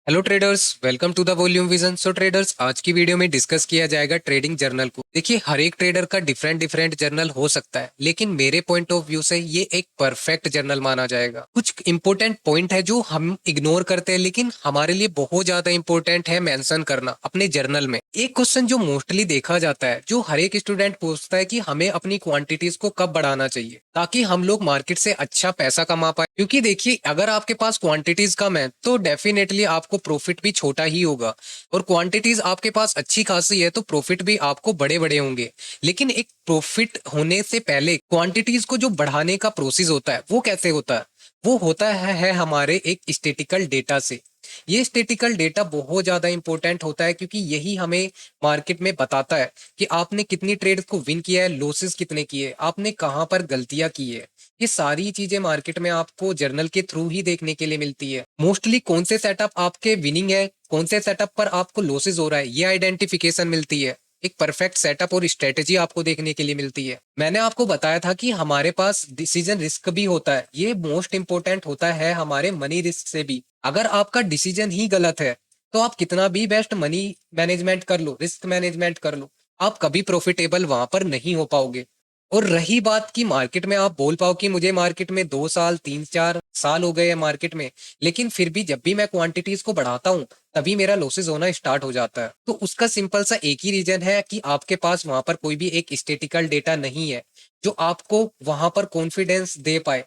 Hello traders, welcome to the volume vision. So traders, आज की video में discuss किया जाएगा ट्रेडिंग जर्नल को। देखिए, हर एक ट्रेडर का डिफरेंट डिफरेंट जर्नल हो सकता है, लेकिन मेरे पॉइंट ऑफ व्यू से ये एक परफेक्ट जर्नल माना जाएगा। कुछ इंपॉर्टेंट पॉइंट है जो हम इग्नोर करते हैं, लेकिन हमारे लिए बहुत ज्यादा इंपॉर्टेंट है मेंशन करना अपने जर्नल में। एक क्वेश्चन जो मोस्टली देखा जाता है, जो हर एक स्टूडेंट पूछता है कि हमें अपनी क्वांटिटीज को कब बढ़ाना चाहिए ताकि हम लोग मार्केट से अच्छा पैसा कमा पाए। क्योंकि देखिए, अगर आपके पास क्वांटिटीज कम है तो डेफिनेटली आपको प्रॉफिट भी छोटा ही होगा, और क्वांटिटीज आपके पास अच्छी खासी है तो प्रॉफिट भी आपको बड़े बड़े होंगे। लेकिन एक प्रॉफिट होने से पहले क्वांटिटीज को जो बढ़ाने का प्रोसेस होता है वो कैसे होता है? वो होता है हमारे एक स्टेटिकल डेटा से। ये स्टेटिकल डेटा बहुत ज्यादा इंपॉर्टेंट होता है, क्योंकि यही हमें मार्केट में बताता है कि आपने कितनी ट्रेड को विन किया है, लॉसेस कितने किए, आपने कहां पर गलतियां की है। ये सारी चीजें मार्केट में आपको जर्नल के थ्रू ही देखने के लिए मिलती है। मोस्टली कौन से सेटअप आपके विनिंग है, कौन से सेटअप पर आपको लॉसेस हो रहा है, ये आइडेंटिफिकेशन मिलती है। एक परफेक्ट सेटअप और स्ट्रेटेजी आपको देखने के लिए मिलती है। मैंने आपको बताया था कि हमारे पास डिसीजन रिस्क भी होता है। ये मोस्ट इंपोर्टेंट होता है हमारे मनी रिस्क से भी। अगर आपका डिसीजन ही गलत है तो आप कितना भी बेस्ट मनी मैनेजमेंट कर लो, रिस्क मैनेजमेंट कर लो, आप कभी प्रॉफिटेबल वहां पर नहीं हो पाओगे। और रही बात कि मार्केट में आप बोल पाओ कि मुझे मार्केट में 2 साल 3 4 साल हो गए हैं मार्केट में, लेकिन फिर भी जब भी मैं क्वांटिटीज को बढ़ाता हूँ तभी मेरा लॉसेस होना स्टार्ट हो जाता है। तो उसका सिंपल सा एक ही रीजन है कि आपके पास वहां पर कोई भी एक स्टेटिकल डेटा नहीं है जो आपको वहां पर कॉन्फिडेंस दे पाए।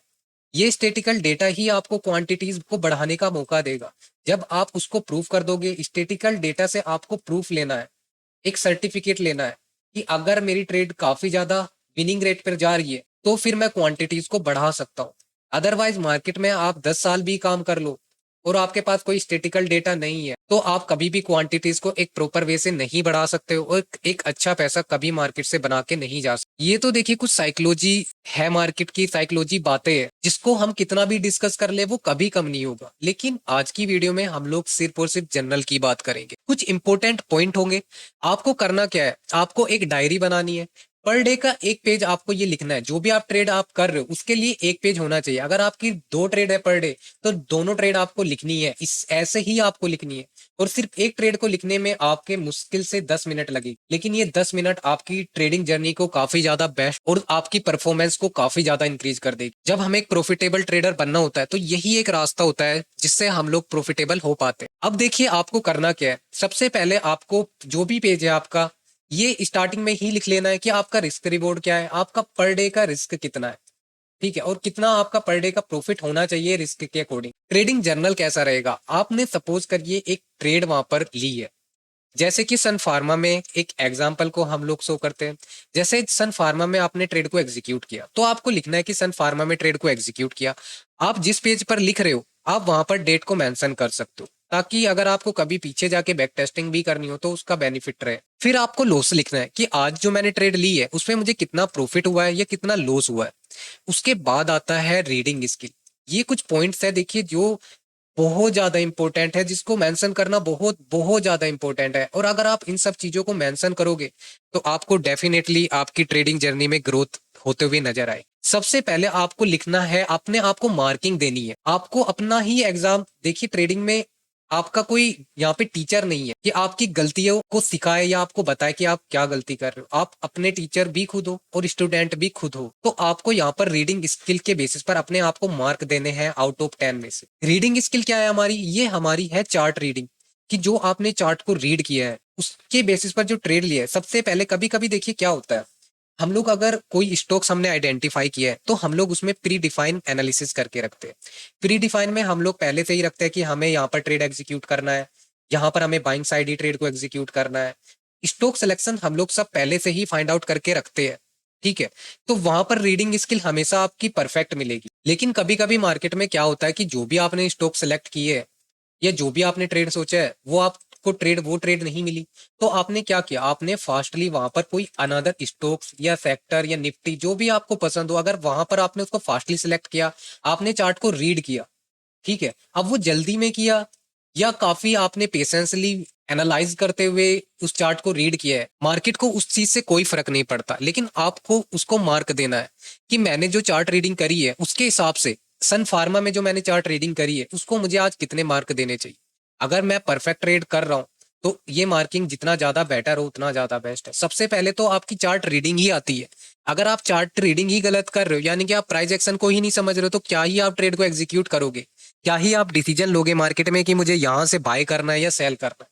ये स्टेटिकल डेटा ही आपको क्वांटिटीज को बढ़ाने का मौका देगा। जब आप उसको प्रूफ कर दोगे, स्टेटिकल डेटा से आपको प्रूफ लेना है, एक सर्टिफिकेट लेना है कि अगर मेरी ट्रेड काफी ज्यादा विनिंग रेट पर जा रही है तो फिर मैं क्वांटिटीज को बढ़ा सकता हूँ। अदरवाइज मार्केट में आप 10 साल भी काम कर लो और आपके पास कोई स्टेटिकल डेटा नहीं है तो आप कभी भी क्वांटिटीज को एक प्रॉपर वे से नहीं बढ़ा सकते हो, और एक अच्छा पैसा कभी मार्केट से बना के नहीं जा सकते। ये तो देखिए कुछ साइकोलॉजी है, मार्केट की साइकोलॉजी बातें हैं जिसको हम कितना भी डिस्कस कर ले वो कभी कम नहीं होगा। लेकिन आज की वीडियो में हम लोग सिर्फ और सिर्फ जनरल की बात करेंगे। कुछ इंपॉर्टेंट पॉइंट होंगे। आपको करना क्या है, आपको एक डायरी बनानी है। पर डे का एक पेज आपको ये लिखना है, जो भी आप ट्रेड आप कर रहे हो उसके लिए एक पेज होना चाहिए। अगर आपकी 2 ट्रेड है पर डे तो दोनों ट्रेड आपको लिखनी है, इस ऐसे ही आपको लिखनी है। और सिर्फ एक ट्रेड को लिखने में आपके मुश्किल से 10 मिनट लगेगी, लेकिन ये 10 मिनट आपकी ट्रेडिंग जर्नी को काफी ज्यादा बेस्ट और आपकी परफॉर्मेंस को काफी ज्यादा इंक्रीज कर देगी। जब हमें एक प्रॉफिटेबल ट्रेडर बनना होता है तो यही एक रास्ता होता है जिससे हम लोग प्रॉफिटेबल हो पाते हैं। अब देखिए, आपको करना क्या है। सबसे पहले आपको जो भी पेज है आपका, ये स्टार्टिंग में ही लिख लेना है कि आपका रिस्क रिवॉर्ड क्या है, आपका पर डे का रिस्क कितना है, ठीक है, और कितना आपका पर डे का प्रॉफिट होना चाहिए रिस्क के अकॉर्डिंग। ट्रेडिंग जर्नल कैसा रहेगा, आपने सपोज करिए एक ट्रेड वहां पर ली है, जैसे कि सन फार्मा में एक एग्जांपल को हम लोग शो करते हैं। जैसे सन फार्मा में आपने ट्रेड को एग्जीक्यूट किया तो आपको लिखना है कि सन फार्मा में ट्रेड को एग्जीक्यूट किया। आप जिस पेज पर लिख रहे हो आप वहां पर डेट को मेंशन कर सकते हो, ताकि अगर आपको कभी पीछे जाके बैक टेस्टिंग भी करनी हो तो उसका बेनिफिट रहे। फिर आपको लॉस लिखना है कि आज जो मैंने ट्रेड ली है उसमें मुझे कितना प्रॉफिट हुआ है या कितना लॉस हुआ है। उसके बाद आता है रीडिंग स्किल। ये कुछ पॉइंट्स है देखिए जो बहुत ज्यादा इंपॉर्टेंट है, जिसको मेंशन करना बहुत बहुत ज्यादा इंपॉर्टेंट है। और अगर आप इन सब चीजों को मेंशन करोगे तो आपको डेफिनेटली आपकी ट्रेडिंग जर्नी में ग्रोथ होते हुए नजर आए। सबसे पहले आपको लिखना है, अपने आप को मार्किंग देनी है। आपको अपना ही एग्जाम, देखिए ट्रेडिंग में आपका कोई यहाँ पे टीचर नहीं है कि आपकी गलतियों को सिखाए या आपको बताए कि आप क्या गलती कर रहे हो। आप अपने टीचर भी खुद हो और स्टूडेंट भी खुद हो। तो आपको यहाँ पर रीडिंग स्किल के बेसिस पर अपने आप को मार्क देने हैं आउट ऑफ 10 में से। रीडिंग स्किल क्या है हमारी, ये हमारी है चार्ट रीडिंग, कि जो आपने चार्ट को रीड किया है उसके बेसिस पर जो ट्रेड लिया है। सबसे पहले कभी कभी देखिए क्या होता है, हम लोग अगर कोई स्टॉक्स हमने आइडेंटिफाई किया है तो हम लोग उसमें प्री डिफाइन एनालिसिस करके रखते हैं। प्री डिफाइन में हम लोग पहले से ही रखते हैं कि हमें यहाँ पर ट्रेड एग्जीक्यूट करना है, यहाँ पर हमें बाइंग साइड ही ट्रेड को एग्जीक्यूट करना है। स्टॉक सिलेक्शन हम लोग सब पहले से ही फाइंड आउट करके रखते हैं, ठीक है। तो वहां पर रीडिंग स्किल हमेशा आपकी परफेक्ट मिलेगी। लेकिन कभी कभी मार्केट में क्या होता है कि जो भी आपने स्टॉक सेलेक्ट किए है या जो भी आपने ट्रेड सोचा है वो आपको ट्रेड नहीं मिली। तो आपने क्या किया, आपने फास्टली वहां पर कोई अनदर स्टॉक्स या सेक्टर या निफ्टी जो भी आपको पसंद हो, अगर वहां पर आपने उसको फास्टली सिलेक्ट किया, आपने चार्ट को रीड किया, ठीक है। अब वो जल्दी में किया या काफी आपने पेशेंसली एनालाइज करते हुए उस चार्ट को रीड किया है, मार्केट को उस चीज से कोई फर्क नहीं पड़ता। लेकिन आपको उसको मार्क देना है कि मैंने जो चार्ट रीडिंग करी है उसके हिसाब से सन फार्मा में जो मैंने चार्ट रीडिंग करी है उसको मुझे आज कितने मार्क देने चाहिए। अगर मैं परफेक्ट ट्रेड कर रहा हूँ तो ये मार्किंग जितना ज्यादा बेटर हो उतना ज्यादा बेस्ट है। सबसे पहले तो आपकी चार्ट रीडिंग ही आती है। अगर आप चार्ट रीडिंग ही गलत कर रहे हो, यानी कि आप प्राइस एक्शन को ही नहीं समझ रहे हो, तो क्या ही आप ट्रेड को एग्जीक्यूट करोगे, क्या ही आप डिसीजन लोगे मार्केट में कि मुझे यहां से बाय करना है या सेल करना है।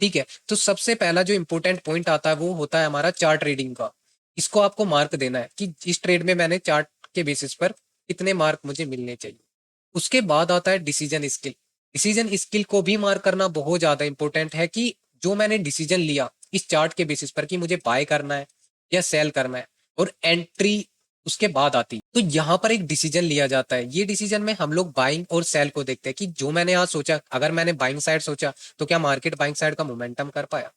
ठीक है, तो सबसे पहला जो इंपॉर्टेंट पॉइंट आता है वो होता है हमारा चार्ट रीडिंग का। इसको आपको मार्क देना है कि इस ट्रेड में मैंने चार्ट के बेसिस पर कितने मार्क मुझे मिलने चाहिए। उसके बाद आता है डिसीजन स्किल। डिसीजन स्किल को भी मार्क करना बहुत ज्यादा इंपॉर्टेंट है कि जो मैंने डिसीजन लिया इस चार्ट के बेसिस पर कि मुझे बाय करना है या सेल करना है, और एंट्री उसके बाद आती। तो यहाँ पर एक डिसीजन लिया जाता है। ये डिसीजन में हम लोग बाइंग और सेल को देखते हैं कि जो मैंने आज सोचा, अगर मैंने बाइंग साइड सोचा तो क्या मार्केट बाइंग साइड का मोमेंटम कर पाया,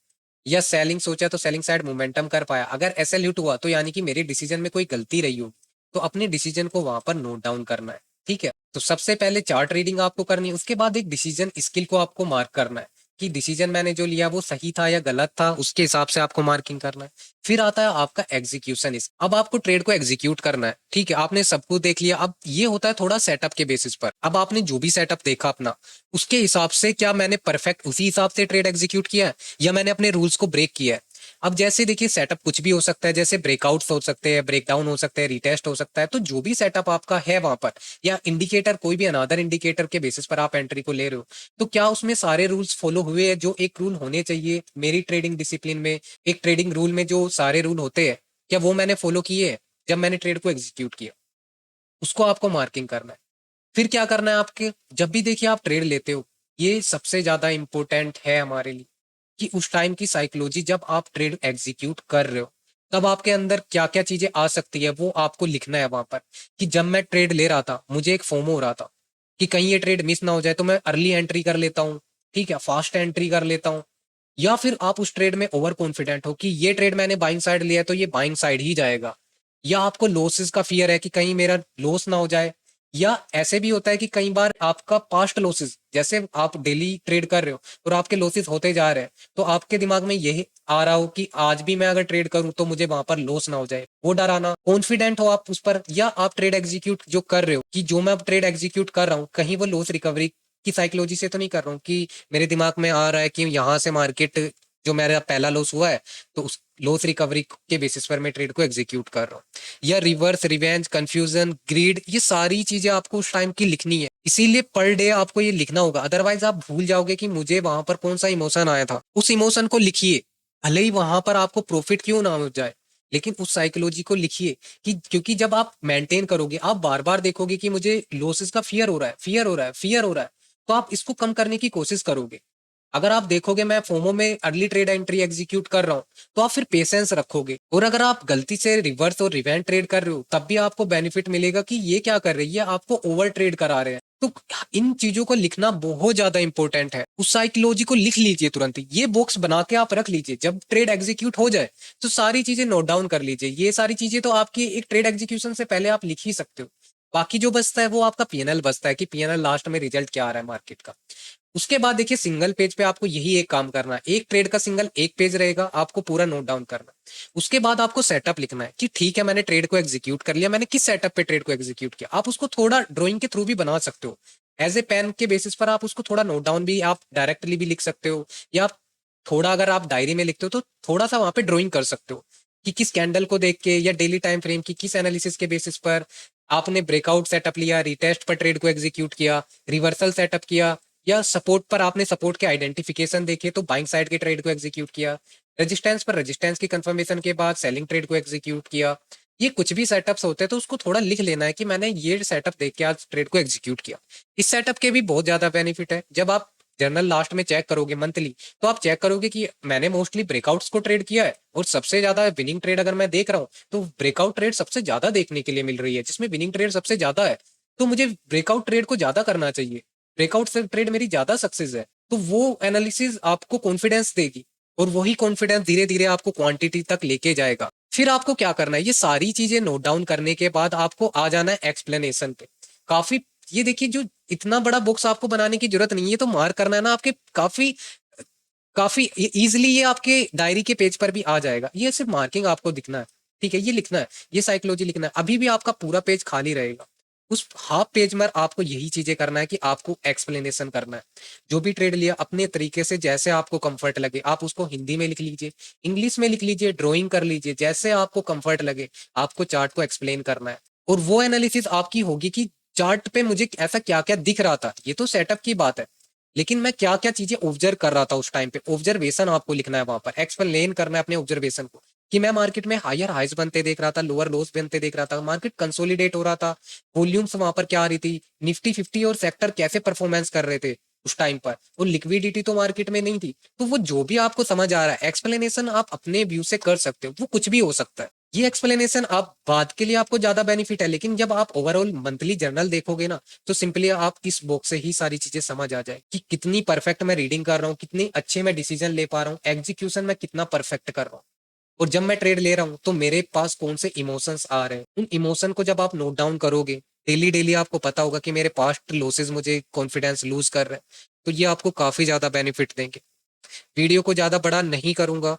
या सेलिंग सोचा तो सेलिंग साइड मोमेंटम कर पाया। अगर एसएल हिट हुआ तो यानी कि मेरे डिसीजन में कोई गलती रही होगी, तो अपने डिसीजन को वहां पर नोट डाउन करना है। ठीक है, तो सबसे पहले चार्ट रीडिंग आपको करनी है, उसके बाद एक डिसीजन स्किल को आपको मार्क करना है कि डिसीजन मैंने जो लिया वो सही था या गलत था, उसके हिसाब से आपको मार्किंग करना है। फिर आता है आपका एग्जीक्यूशन। अब आपको ट्रेड को एग्जीक्यूट करना है। ठीक है, आपने सब कुछ देख लिया। अब ये होता है थोड़ा सेटअप के बेसिस पर। अब आपने जो भी सेटअप देखा अपना, उसके हिसाब से क्या मैंने परफेक्ट उसी हिसाब से ट्रेड एग्जीक्यूट किया है या मैंने अपने रूल्स को ब्रेक किया है। अब जैसे देखिए सेटअप कुछ भी हो सकता है, जैसे ब्रेकआउट्स हो सकते हैं, ब्रेकडाउन हो सकते हैं, रिटेस्ट हो सकता है। तो जो भी सेटअप आपका है वहां पर, या इंडिकेटर कोई भी अनदर इंडिकेटर के बेसिस पर आप एंट्री को ले रहे हो, तो क्या उसमें सारे रूल्स फॉलो हुए हैं जो एक रूल होने चाहिए मेरी ट्रेडिंग डिसिप्लिन में, एक ट्रेडिंग रूल में जो सारे रूल होते हैं, क्या वो मैंने फॉलो किए हैं जब मैंने ट्रेड को एग्जीक्यूट किया। उसको आपको मार्किंग करना है। फिर क्या करना है आपके, जब भी देखिए आप ट्रेड लेते हो, ये सबसे ज्यादा इंपॉर्टेंट है हमारे लिए कि उस टाइम की साइकोलॉजी, जब आप ट्रेड एग्जीक्यूट कर रहे हो तब आपके अंदर क्या क्या चीजें आ सकती है वो आपको लिखना है वहां पर। कि जब मैं ट्रेड ले रहा था मुझे एक फोमो हो रहा था कि कहीं ये ट्रेड मिस ना हो जाए, तो मैं अर्ली एंट्री कर लेता हूँ, ठीक है, फास्ट एंट्री कर लेता हूँ। या फिर आप उस ट्रेड में ओवर कॉन्फिडेंट हो कि ये ट्रेड मैंने बाइंग साइड लिया है तो ये बाइंग साइड ही जाएगा। या आपको लॉसेस का फियर है कि कहीं मेरा लॉस ना हो जाए। या ऐसे भी होता है कि कई बार आपका पास्ट लॉसेस, जैसे आप डेली ट्रेड कर रहे हो और आपके लॉसेस होते जा रहे हैं, तो आपके दिमाग में यही आ रहा हो कि आज भी मैं अगर ट्रेड करूं तो मुझे वहां पर लॉस ना हो जाए, वो डर आना। कॉन्फिडेंट हो आप उस पर, या आप ट्रेड एग्जीक्यूट जो कर रहे हो कि जो मैं ट्रेड एग्जीक्यूट कर रहा हूँ कहीं वो लॉस रिकवरी की साइकोलॉजी से तो नहीं कर रहा हूँ कि मेरे दिमाग में आ रहा है कि यहाँ से मार्केट जो मेरा पहला लॉस हुआ है तो उस लॉस रिकवरी के बेसिस पर मैं ट्रेड को एग्जीक्यूट कर रहा हूँ। या रिवर्स, रिवेंज, कंफ्यूजन, ग्रीड, ये सारी चीजें आपको उस टाइम की लिखनी है। इसीलिए पर डे आपको ये लिखना होगा, अदरवाइज आप भूल जाओगे कि मुझे वहां पर कौन सा इमोशन आया था। उस इमोशन को लिखिए, भले ही वहां पर आपको प्रॉफिट क्यों ना हो जाए, लेकिन उस साइकोलॉजी को लिखिए। कि क्योंकि जब आप मेंटेन करोगे, आप बार बार देखोगे कि मुझे लॉसेस का फियर हो रहा है, फियर हो रहा है, फियर हो रहा है, तो आप इसको कम करने की कोशिश करोगे। अगर आप देखोगे मैं फोमो में अर्ली ट्रेड एंट्री एग्जीक्यूट कर रहा हूँ, तो आप फिर पेशेंस रखोगे। और अगर आप गलती से रिवर्स और रिवेंट ट्रेड कर रहे हो तब भी आपको बेनिफिट मिलेगा कि ये क्या कर रही है, आपको ओवर ट्रेड करा रहे हैं। तो इन चीजों को लिखना बहुत ज्यादा इंपॉर्टेंट है। उस साइकोलॉजी को लिख लीजिए तुरंत ही, ये बॉक्स बना के आप रख लीजिए। जब ट्रेड एग्जीक्यूट हो जाए तो सारी चीजें नोट डाउन कर लीजिए। ये सारी चीजें तो आपकी एक ट्रेड एग्जीक्यूशन से पहले आप लिख ही सकते हो। बाकी जो बचता है वो आपका पीएनएल बचता है कि पीएनएल लास्ट में रिजल्ट क्या आ रहा है मार्केट का। उसके बाद देखिए सिंगल पेज पे आपको यही एक काम करना है। एक ट्रेड का सिंगल एक पेज रहेगा, आपको पूरा नोट डाउन करना है। उसके बाद आपको सेटअप लिखना है कि ठीक है मैंने ट्रेड को एग्जीक्यूट कर लिया, मैंने किस सेटअप पे ट्रेड को एग्जीक्यूट किया। आप उसको थोड़ा ड्रॉइंग के थ्रू भी बना सकते हो। एज ए पेन के बेसिस पर आप उसको थोड़ा नोट डाउन भी, आप डायरेक्टली भी लिख सकते हो, या आप थोड़ा अगर आप डायरी में लिखते हो तो थोड़ा सा वहां पे ड्रॉइंग कर सकते हो कि किस कैंडल को देख के या डेली टाइम फ्रेम की किस एनालिसिस के बेसिस पर आपने ब्रेकआउट सेटअप लिया, रिटेस्ट पर ट्रेड को एग्जीक्यूट किया, रिवर्सल सेटअप किया, या सपोर्ट पर आपने सपोर्ट के आइडेंटिफिकेशन देखे तो बाइंग साइड के ट्रेड को एग्जीक्यूट किया, रेजिस्टेंस पर रेजिस्टेंस की कंफर्मेशन के बाद सेलिंग ट्रेड को एग्जीक्यूट किया। ये कुछ भी सेटअप्स होते हैं तो उसको थोड़ा लिख लेना है कि मैंने ये सेटअप देख के आज ट्रेड को एग्जीक्यूट किया। इस सेटअप के भी बहुत ज्यादा बेनिफिट है। जब आप जर्नल लास्ट में चेक करोगे मंथली, तो आप चेक करोगे कि मैंने मोस्टली ब्रेकआउट्स को ट्रेड किया है, और सबसे ज्यादा विनिंग ट्रेड अगर मैं देख रहा हूँ तो ब्रेकआउट ट्रेड सबसे ज्यादा देखने के लिए मिल रही है, जिसमें विनिंग ट्रेड सबसे ज्यादा है। तो मुझे ब्रेकआउट ट्रेड को ज्यादा करना चाहिए, ब्रेकआउट से ट्रेड मेरी ज्यादा सक्सेस है। तो वो एनालिसिस आपको कॉन्फिडेंस देगी, और वही कॉन्फिडेंस धीरे धीरे आपको क्वांटिटी तक लेके जाएगा। फिर आपको क्या करना है, ये सारी चीजें नोट डाउन करने के बाद आपको आ जाना है एक्सप्लेनेशन पे। काफी, ये देखिए जो इतना बड़ा बुक्स आपको बनाने की जरूरत नहीं है, तो मार्क करना है ना आपके काफी काफी इजीली ये आपके डायरी के पेज पर भी आ जाएगा। ये सिर्फ मार्किंग आपको दिखना है, ठीक है, ये लिखना है, ये साइकोलॉजी लिखना है, अभी भी आपका पूरा पेज खाली रहेगा। उस हाफ पेज में आपको यही चीजें करना है कि आपको एक्सप्लेनेशन करना है। जो भी ट्रेड लिया अपने तरीके से जैसे आपको कंफर्ट लगे, आप उसको हिंदी में लिख लीजिए, इंग्लिश में लिख लीजिए, ड्राइंग कर लीजिए, जैसे आपको कंफर्ट लगे आपको चार्ट को एक्सप्लेन करना है। और वो एनालिसिस आपकी होगी कि चार्ट पे मुझे ऐसा क्या क्या दिख रहा था, ये तो सेटअप की बात है, लेकिन मैं क्या क्या चीजें ऑब्जर्व कर रहा था उस टाइम पे, ऑब्जर्वेशन आपको लिखना है वहां पर, एक्सप्लेन करना है अपने ऑब्जर्वेशन को कि मैं मार्केट में हायर हाइज बनते देख रहा था, लोअर लोस बनते देख रहा था, मार्केट कंसोलिडेट हो रहा था, वॉल्यूम्स वहां पर क्या आ रही थी, निफ्टी 50 और सेक्टर कैसे परफॉर्मेंस कर रहे थे उस टाइम पर, और लिक्विडिटी तो मार्केट में नहीं थी। तो वो जो भी आपको समझ आ रहा है एक्सप्लेनेशन आप अपने व्यू से कर सकते हो, वो कुछ भी हो सकता है। ये एक्सप्लेनेशन आप बाद के लिए आपको ज्यादा बेनिफिट है, लेकिन जब आप ओवरऑल मंथली जर्नल देखोगे ना, तो सिंपली आप इस बॉक्स से ही सारी चीजें समझ आ जाए कि कितनी परफेक्ट मैं रीडिंग कर रहा हूँ, कितने अच्छे मैं डिसीजन ले पा रहा हूँ, एग्जीक्यूशन में कितना परफेक्ट कर रहा हूँ, और जब मैं ट्रेड ले रहा हूँ तो मेरे पास कौन से इमोशंस आ रहे हैं। उन इमोशन को जब आप नोट डाउन करोगे डेली डेली, आपको पता होगा कि मेरे पास्ट लॉसेस मुझे कॉन्फिडेंस लूज कर रहे हैं, तो ये आपको काफी ज्यादा बेनिफिट देंगे। वीडियो को ज्यादा बड़ा नहीं करूंगा,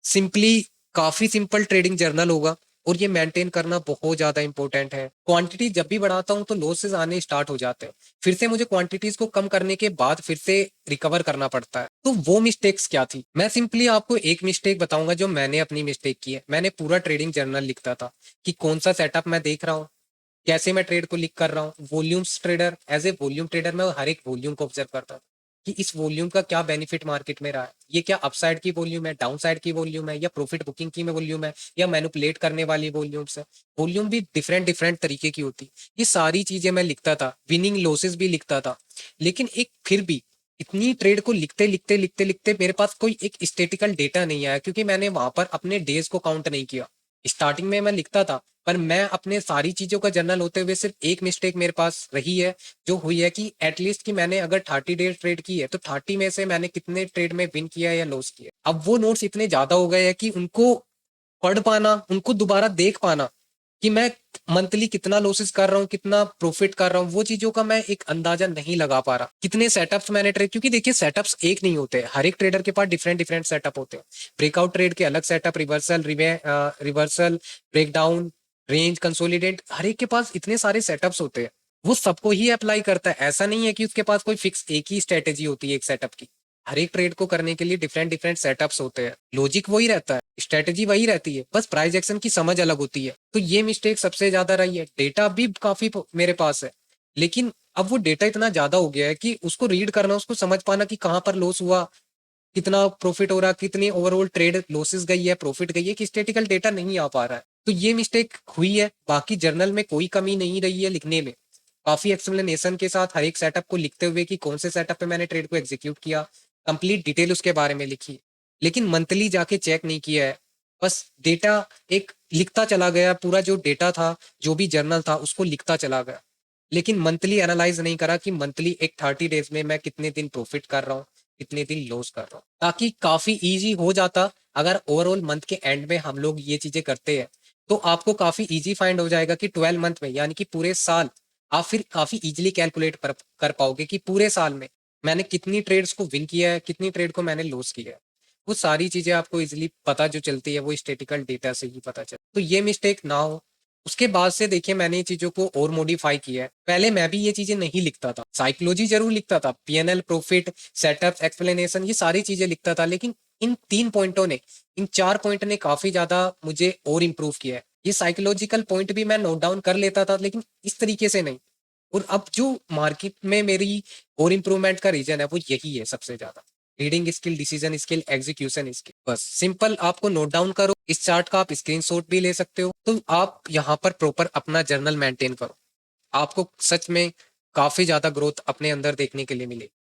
सिंपली काफी सिंपल ट्रेडिंग जर्नल होगा, और ये मेंटेन करना बहुत ज्यादा इंपॉर्टेंट है। क्वांटिटी जब भी बढ़ाता हूं तो लॉसेस आने स्टार्ट हो जाते हैं, फिर से मुझे क्वांटिटीज को कम करने के बाद फिर से रिकवर करना पड़ता है। तो वो मिस्टेक्स क्या थी, मैं सिंपली आपको एक मिस्टेक बताऊंगा जो मैंने अपनी मिस्टेक की है। मैंने पूरा ट्रेडिंग जर्नल लिखता था कि कौन सा सेटअप मैं देख रहा हूँ, कैसे मैं ट्रेड को लिख कर रहा हूँ, volumes trader, as a volume trader मैं हर एक वॉल्यूम को ऑब्जर्व करता था कि इस वॉल्यूम का क्या बेनिफिट मार्केट में रहा है, ये क्या अपसाइड की वॉल्यूम है, डाउन साइड की वॉल्यूम है, या प्रॉफिट बुकिंग की में वॉल्यूम है, या मैनिपुलेट करने वाली वॉल्यूम्स है। वॉल्यूम भी डिफरेंट डिफरेंट तरीके की होती, ये सारी चीजें मैं लिखता था, विनिंग लॉसेस भी लिखता था। लेकिन एक फिर भी इतनी ट्रेड को लिखते लिखते लिखते लिखते मेरे पास कोई एक स्टेटिकल डेटा नहीं आया, क्योंकि मैंने वहां पर अपने डेज को काउंट नहीं किया। स्टार्टिंग में मैं लिखता था, पर मैं अपने सारी चीजों का जर्नल होते हुए सिर्फ एक मिस्टेक मेरे पास रही है, जो हुई है कि एटलीस्ट कि मैंने अगर 30 डेज ट्रेड की है तो 30 में से मैंने कितने ट्रेड में विन किया है या लॉस किया है। अब वो नोट्स इतने ज्यादा हो गए हैं कि उनको पढ़ पाना, उनको दोबारा देख पाना कि मैं मंथली कितना लॉसेस कर रहा हूँ, कितना प्रॉफिट कर रहा हूँ, वो चीजों का मैं एक अंदाजा नहीं लगा पा रहा। कितने सेटअप्स मैंने ट्रेड, क्योंकि देखिए सेटअप्स एक नहीं होते, हर एक ट्रेडर के पास डिफरेंट डिफरेंट सेटअप होते हैं। ब्रेकआउट ट्रेड के अलग setup, reversal, reversal, breakdown, range, consolidate, हर एक के पास इतने सारे सेटअप्स होते हैं। वो सबको ही अप्लाई करता है, ऐसा नहीं है कि उसके पास कोई फिक्स एक ही स्ट्रेटेजी होती है एक सेटअप की। हर एक ट्रेड को करने के लिए डिफरेंट डिफरेंट सेटअप्स होते हैं, लॉजिक वही रहता है, स्ट्रेटेजी वही रहती है, बस प्राइस एक्शन की समझ अलग होती है। तो ये मिस्टेक सबसे ज्यादा रही है। डेटा भी काफी मेरे पास है, लेकिन अब वो डेटा इतना ज्यादा हो गया है कि उसको रीड करना, उसको समझ पाना कि कहाँ पर लॉस हुआ, कितना प्रॉफिट हो रहा, कितनी ओवरऑल ट्रेड लॉसेस गई है, प्रॉफिट गई है, कि स्टेटिकल डेटा नहीं आ पा रहा है। तो ये मिस्टेक हुई है। बाकी जर्नल में कोई कमी नहीं रही है लिखने में, काफी एक्सप्लेनेशन के साथ हर एक सेटअप को लिखते हुए कि कौन से सेटअप पे मैंने ट्रेड को एग्जीक्यूट किया, कंप्लीट डिटेल उसके बारे में लिखी। लेकिन मंथली जाके चेक नहीं किया है, बस डेटा एक लिखता चला गया, पूरा जो डेटा था, जो भी जर्नल था उसको लिखता चला गया, लेकिन मंथली एनालाइज नहीं करा कि मंथली एक 30 डेज में मैं कितने दिन प्रॉफिट कर रहा हूँ, कितने दिन लॉस कर रहा हूँ। ताकि काफी इजी हो जाता, अगर ओवरऑल मंथ के एंड में हम लोग ये चीजें करते हैं तो आपको काफी इजी फाइंड हो जाएगा कि 12 मंथ में, यानी कि पूरे साल, आप फिर काफी इजीली कैलकुलेट कर पाओगे कि पूरे साल में मैंने कितनी ट्रेड्स को विन किया है, कितनी ट्रेड को मैंने लॉस किया है। वो सारी चीजें आपको इजीली पता जो चलती है वो स्टेटिकल डेटा से ही पता चलती है। तो ये मिस्टेक ना हो। उसके बाद से देखिए मैंने ये चीजों को और मॉडिफाई किया है। पहले मैं भी ये चीजें नहीं लिखता था, साइकोलॉजी जरूर लिखता था, पीएनएल, प्रॉफिट, सेटअप, एक्सप्लेनेशन, ये सारी चीजें लिखता था, लेकिन इन 3 पॉइंटों ने, इन 4 पॉइंट ने काफी ज्यादा मुझे और इम्प्रूव किया है। ये साइकोलॉजिकल पॉइंट भी मैं नोट डाउन कर लेता था, लेकिन इस तरीके से नहीं। और अब जो मार्केट में मेरी और इम्प्रूवमेंट का रीजन है वो यही है सबसे ज्यादा, reading skill, decision skill, execution skill. बस सिंपल आपको नोट डाउन करो, इस चार्ट का आप स्क्रीनशॉट भी ले सकते हो, तो आप यहाँ पर प्रॉपर अपना जर्नल मेंटेन करो, आपको सच में काफी ज्यादा ग्रोथ अपने अंदर देखने के लिए मिलेगी।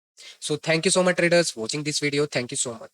So thank you so much traders watching this video, thank you so much.